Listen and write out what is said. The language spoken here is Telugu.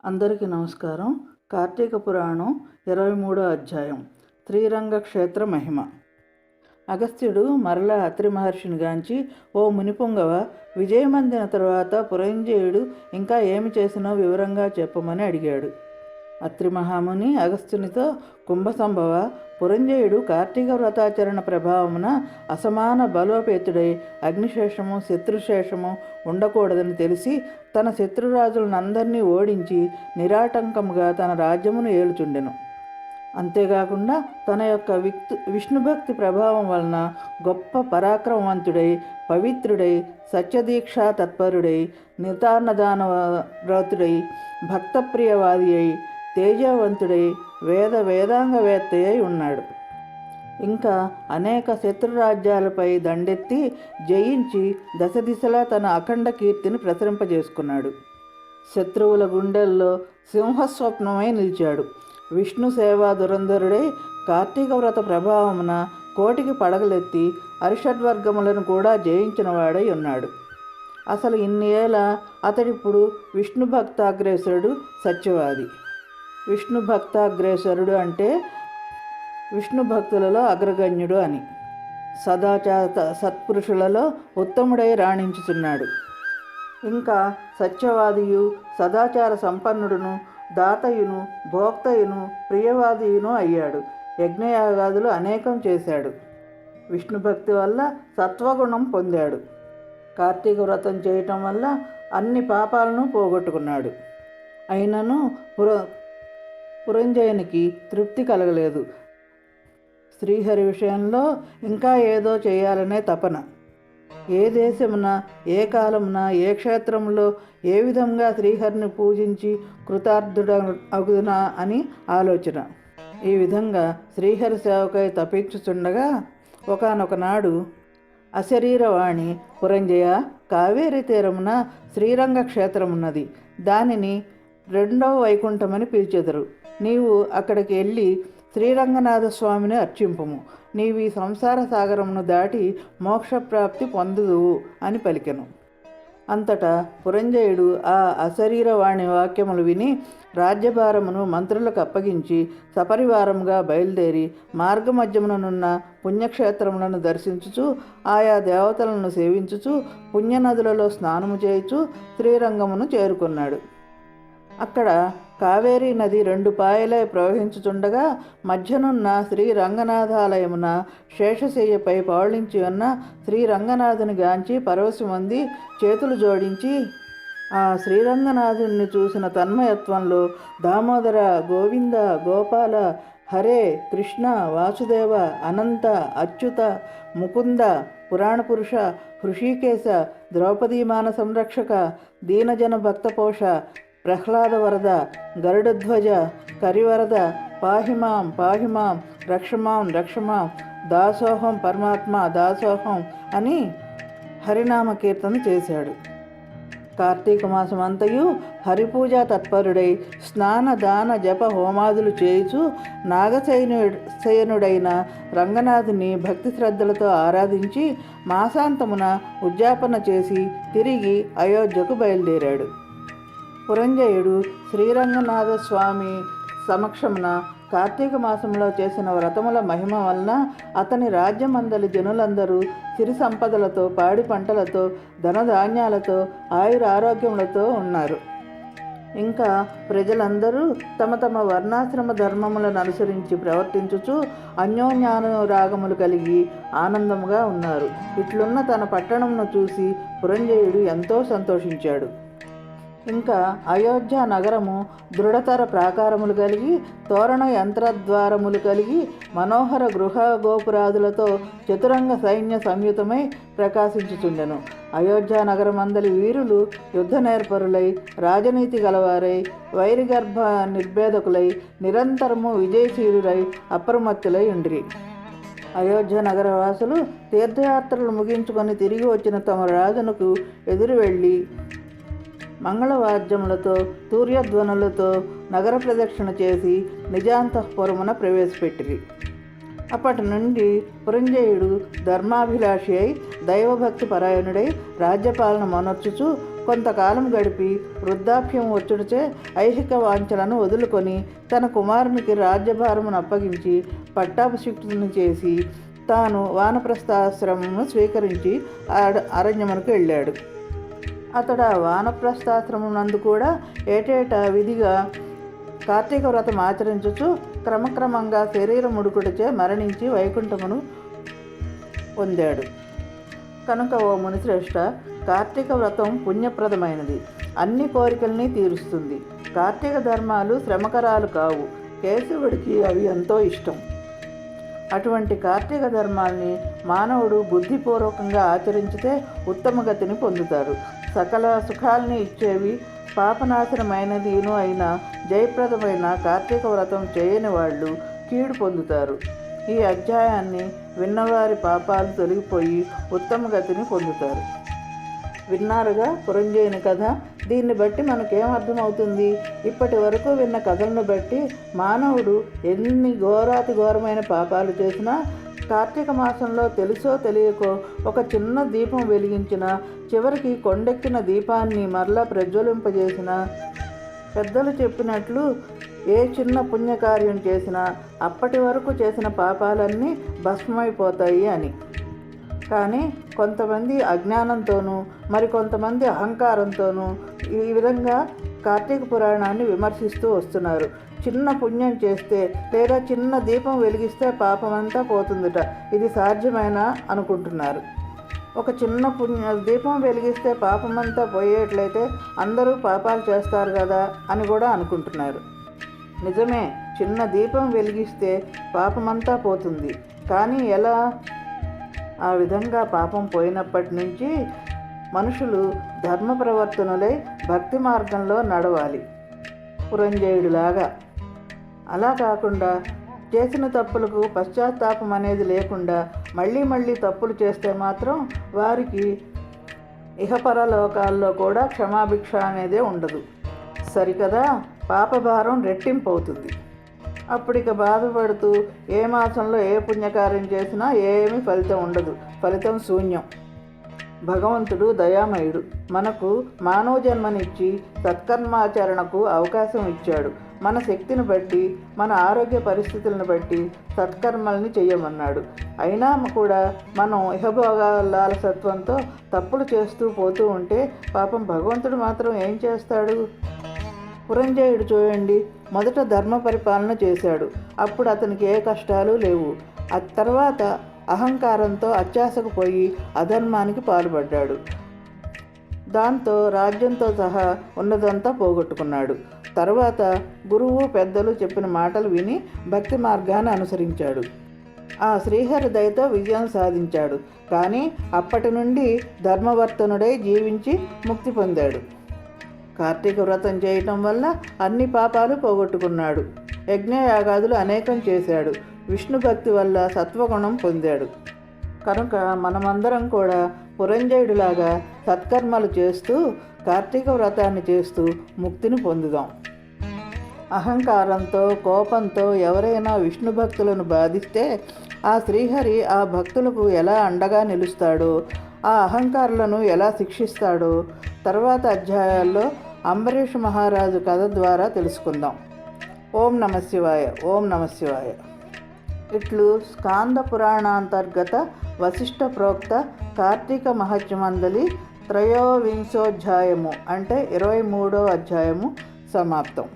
అందరికీ నమస్కారం. కార్తీక పురాణం 23వ అధ్యాయం శ్రీరంగ క్షేత్ర మహిమ. అగస్త్యుడు మరలా అత్రి మహర్షిని గాంచి, ఓ మునిపుంగవ, విజయమందిన తరువాత పురంజయుడు ఇంకా ఏమి చేసినో వివరంగా చెప్పమని అడిగాడు. అత్రి మహాముని అగస్త్యునితో, కుంభసంభవ, పురంజయుడు కార్తీక వ్రతాచరణ ప్రభావమున అసమాన బలోపేతుడై అగ్నిశేషము శత్రుశేషము ఉండకూడదని తెలిసి తన శత్రురాజులనందరినీ ఓడించి నిరాటంకముగా తన రాజ్యమును ఏలుచుండెను. అంతేకాకుండా తన యొక్క విష్ణుభక్తి ప్రభావం వలన గొప్ప పరాక్రమవంతుడై పవిత్రుడై సత్యదీక్షా తత్పరుడై నితాన్నదాన వ్రతుడై భక్తప్రియవాది అయి తేజవంతుడై వేదాంగవేత్త అయి ఉన్నాడు. ఇంకా అనేక శత్రురాజ్యాలపై దండెత్తి జయించి దశ దిశలా తన అఖండ కీర్తిని ప్రసరింపజేసుకున్నాడు. శత్రువుల గుండెల్లో సింహస్వప్నమై నిలిచాడు. విష్ణు సేవా దురంధరుడై కార్తీక వ్రత ప్రభావమున కోటికి పడగలెత్తి అరిషడ్వర్గములను కూడా జయించిన వాడై ఉన్నాడు. అసలు ఇన్ని ఏళ్ళ అతడిప్పుడు విష్ణు భక్తాగ్రేసరుడు, సత్యవాది. విష్ణు భక్తాగ్రేసరుడు అంటే విష్ణు భక్తులలో అగ్రగణ్యుడు అని. సదాచార సత్పురుషులలో ఉత్తముడై రాణించుతున్నాడు. ఇంకా సత్యవాదియు సదాచార సంపన్నుడును దాతయును భోక్తయును ప్రియవాదియును అయ్యాడు. యజ్ఞయాగాదులు అనేకం చేశాడు. విష్ణుభక్తి వల్ల సత్వగుణం పొందాడు. కార్తీక వ్రతం చేయటం వల్ల అన్ని పాపాలను పోగొట్టుకున్నాడు. అయినను పురంజయునికి తృప్తి కలగలేదు. శ్రీహరి విషయంలో ఇంకా ఏదో చేయాలనే తపన. ఏ దేశమున ఏ కాలమున ఏ క్షేత్రంలో ఏ విధంగా శ్రీహరిని పూజించి కృతార్థుడగునా అని ఆలోచన. ఈ విధంగా శ్రీహరి సేవకై తపించుచుండగా ఒకానొక నాడు అశరీరవాణి, పురంజయ, కావేరీ తీరమున శ్రీరంగ క్షేత్రమున్నది. దానిని రెండవ వైకుంఠమని పిలిచెదరు. నీవు అక్కడికి వెళ్ళి శ్రీరంగనాథ స్వామిని అర్చింపుము. నీవు ఈ సంసార సాగరమును దాటి మోక్షప్రాప్తి పొందుదువు అని పలికెను. అంతటా పురంజయుడు ఆ అశరీరవాణి వాక్యములు విని రాజ్యభారమును మంత్రులకు అప్పగించి సపరివారముగా బయలుదేరి మార్గమధ్యముననున్న పుణ్యక్షేత్రములను దర్శించుచు ఆయా దేవతలను సేవించుచు పుణ్యనదులలో స్నానము చేయుచు శ్రీరంగమును చేరుకున్నాడు. అక్కడ కావేరీ నది 2 పాయలై ప్రవహించుచుండగా మధ్యనున్న శ్రీరంగనాథాలయమున శేషశయ్యపై పౌళించి ఉన్న శ్రీరంగనాథుని గాంచి పరవశమంది చేతులు జోడించి ఆ శ్రీరంగనాథుని చూసిన తన్మయత్వంలో దామోదర, గోవింద, గోపాల, హరే కృష్ణ, వాసుదేవ, అనంత, అచ్యుత, ముకుంద, పురాణపురుష, హృషీకేశ, ద్రౌపదీమాన సంరక్షక, దీనజన భక్తపోష, ప్రహ్లాద వరద, గరుడధ్వజ, కరివరద, పాహిమాం పాహిమాం, రక్షమాం రక్షమాం, దాసోహం పరమాత్మ దాసోహం అని హరినామ కీర్తన చేశాడు. కార్తీక మాసం అంతయు హరిపూజా తత్పరుడై స్నాన దాన జప హోమాదులు చేయుచు నాగశయనుడైన రంగనాథుని భక్తి శ్రద్ధలతో ఆరాధించి మాసాంతమున ఉద్యాపన చేసి తిరిగి అయోధ్యకు బయలుదేరాడు. పురంజయుడు శ్రీరంగనాథ స్వామి సమక్షమున కార్తీక మాసంలో చేసిన వ్రతముల మహిమ వలన అతని రాజ్యమందలి జనులందరూ సిరి సంపదలతో, పాడి పంటలతో, ధనధాన్యాలతో, ఆయురారోగ్యములతో ఉన్నారు. ఇంకా ప్రజలందరూ తమ తమ వర్ణాశ్రమ ధర్మములను అనుసరించి ప్రవర్తించుచు అన్యోన్యానురాగములు కలిగి ఆనందముగా ఉన్నారు. ఇట్లున్న తన పట్టణమును చూసి పురంజయుడు ఎంతో సంతోషించాడు. ఇంకా అయోధ్య నగరము దృఢతర ప్రాకారములు కలిగి, తోరణ యంత్రద్వారములు కలిగి, మనోహర గృహ గోపురాదులతో చతురంగ సైన్య సంయుతమై ప్రకాశించుచుండెను. అయోధ్య నగరమందలి వీరులు యుద్ధ నేర్పరులై, రాజనీతి గలవారై, వైరిగర్భ నిర్భేదకులై, నిరంతరము విజయశీలురై అప్రమత్తులై ఉండిరి. అయోధ్య నగరవాసులు తీర్థయాత్రలు ముగించుకొని తిరిగి వచ్చిన తమ రాజునకు ఎదురు వెళ్ళి మంగళవాద్యములతో తూర్యధ్వనులతో నగర ప్రదక్షిణ చేసి నిజాంతఃపురమున ప్రవేశపెట్టిరి. అప్పటి నుండి పురంజయుడు ధర్మాభిలాషి అయి దైవభక్తి పరాయణుడై రాజ్యపాలన మొనర్చుచు కొంతకాలం గడిపి వృద్ధాప్యం వచ్చుడిచే ఐహిక వాంఛలను వదులుకొని తన కుమారునికి రాజ్యభారమును అప్పగించి పట్టాభిషిక్తుని చేసి తాను వానప్రస్థాశ్రమమును స్వీకరించి అరణ్యమునకు వెళ్ళాడు. అతడు ఆ వానప్రస్థాశ్రమం నందు కూడా ఏటేటా విధిగా కార్తీక వ్రతం ఆచరించుచు క్రమక్రమంగా శరీర ముడుకుడిచే మరణించి వైకుంఠమును పొందాడు. కనుక ఓ మునిశ్రేష్ఠ, కార్తీక వ్రతం పుణ్యప్రదమైనది, అన్ని కోరికల్ని తీరుస్తుంది. కార్తీక ధర్మాలు శ్రమకరాలు కావు, కేశవుడికి అవి ఎంతో ఇష్టం. అటువంటి కార్తీక ధర్మాల్ని మానవుడు బుద్ధిపూర్వకంగా ఆచరించితే ఉత్తమ గతిని పొందుతాడు. సకల సుఖాల్ని ఇచ్చేవి పాపనాశనమైనదిను అయిన జయప్రదమైన కార్తీక వ్రతం చేయని వాళ్ళు కీడు పొందుతారు. ఈ అధ్యాయాన్ని విన్నవారి పాపాలు తొలగిపోయి ఉత్తమ గతిని పొందుతారు. విన్నారుగా పురంజయుని కథ. దీన్ని బట్టి మనకేం అర్థమవుతుంది? ఇప్పటి వరకు విన్న కథలను బట్టి మానవుడు ఎన్ని ఘోరాతి ఘోరమైన పాపాలు చేసినా కార్తీక మాసంలో తెలుసో తెలియకో ఒక చిన్న దీపం వెలిగించిన, చివరికి కొండెక్కిన దీపాన్ని మరలా ప్రజ్వలింపజేసిన, పెద్దలు చెప్పినట్లు ఏ చిన్న పుణ్యకార్యం చేసినా అప్పటి వరకు చేసిన పాపాలన్నీ భస్మైపోతాయి అని. కానీ కొంతమంది అజ్ఞానంతోనూ మరికొంతమంది అహంకారంతోనూ ఈ విధంగా కార్తీక పురాణాన్ని విమర్శిస్తూ వస్తున్నారు. చిన్న పుణ్యం చేస్తే లేదా చిన్న దీపం వెలిగిస్తే పాపమంతా పోతుందట. ఇది సాధ్యమేనా అనుకుంటున్నారు. ఒక చిన్న దీపం వెలిగిస్తే పాపమంతా పోయేట్లయితే అందరూ పాపాలు చేస్తారు కదా అని కూడా అనుకుంటున్నారు. నిజమే, చిన్న దీపం వెలిగిస్తే పాపమంతా పోతుంది. కానీ ఎలా? ఆ విధంగా పాపం పోయినప్పటి నుంచి మనుషులు ధర్మ ప్రవర్తనలై భక్తి మార్గంలో నడవాలి, పురంజయుడిలాగా. అలా కాకుండా చేసిన తప్పులకు పశ్చాత్తాపం అనేది లేకుండా మళ్ళీ మళ్ళీ తప్పులు చేస్తే మాత్రం వారికి ఇహపరలోకాల్లో కూడా క్షమాభిక్ష అనేదే ఉండదు. సరికదా? పాపభారం రెట్టింపు అవుతుంది. అప్పుడిక బాధపడుతూ ఏ మాసంలో ఏ పుణ్యకార్యం చేసినా ఏమీ ఫలితం ఉండదు, ఫలితం శూన్యం. భగవంతుడు దయామయుడు. మనకు మానవ జన్మనిచ్చి సత్కర్మాచరణకు అవకాశం ఇచ్చాడు. మన శక్తిని బట్టి, మన ఆరోగ్య పరిస్థితులను బట్టి సత్కర్మల్ని చెయ్యమన్నాడు. అయినా కూడా మనం ఇహభోగాలాలసత్వంతో తప్పులు చేస్తూ పోతూ ఉంటే పాపం భగవంతుడు మాత్రం ఏం చేస్తాడు? పురంజయుడు చూడండి, మొదట ధర్మ పరిపాలన చేశాడు. అప్పుడు అతనికి ఏ కష్టాలు లేవు. ఆ తర్వాత అహంకారంతో అత్యాశకు పోయి అధర్మానికి పాల్పడ్డాడు. దాంతో రాజ్యంతో సహా ఉన్నదంతా పోగొట్టుకున్నాడు. తర్వాత గురువు పెద్దలు చెప్పిన మాటలు విని భక్తి మార్గాన్ని అనుసరించాడు. ఆ శ్రీహరి దయతో విజయం సాధించాడు. కానీ అప్పటి నుండి ధర్మవర్తనుడై జీవించి ముక్తి పొందాడు. కార్తీక వ్రతం చేయటం వల్ల అన్ని పాపాలు పోగొట్టుకున్నాడు. యజ్ఞయాగాదులు అనేకం చేశాడు. విష్ణు భక్తి వల్ల సత్వగుణం పొందాడు. కనుక మనమందరం కూడా పురంజయుడిలాగా సత్కర్మలు చేస్తూ కార్తీక వ్రతాన్ని చేస్తూ ముక్తిని పొందుదాం. అహంకారంతో కోపంతో ఎవరైనా విష్ణు భక్తులను బాధిస్తే ఆ శ్రీహరి ఆ భక్తులకు ఎలా అండగా నిలుస్తాడో, ఆ అహంకారులను ఎలా శిక్షిస్తాడో తర్వాత అధ్యాయాల్లో అంబరీష్ మహారాజు కథ ద్వారా తెలుసుకుందాం. ఓం నమః శివాయ. ఓం నమః శివాయ. ఇట్లు స్కాంద పురాణాంతర్గత వశిష్ఠ ప్రోక్త కార్తీక మహత్యమందలి త్రయోవింశోధ్యాయము అంటే 23వ అధ్యాయము సమాప్తం.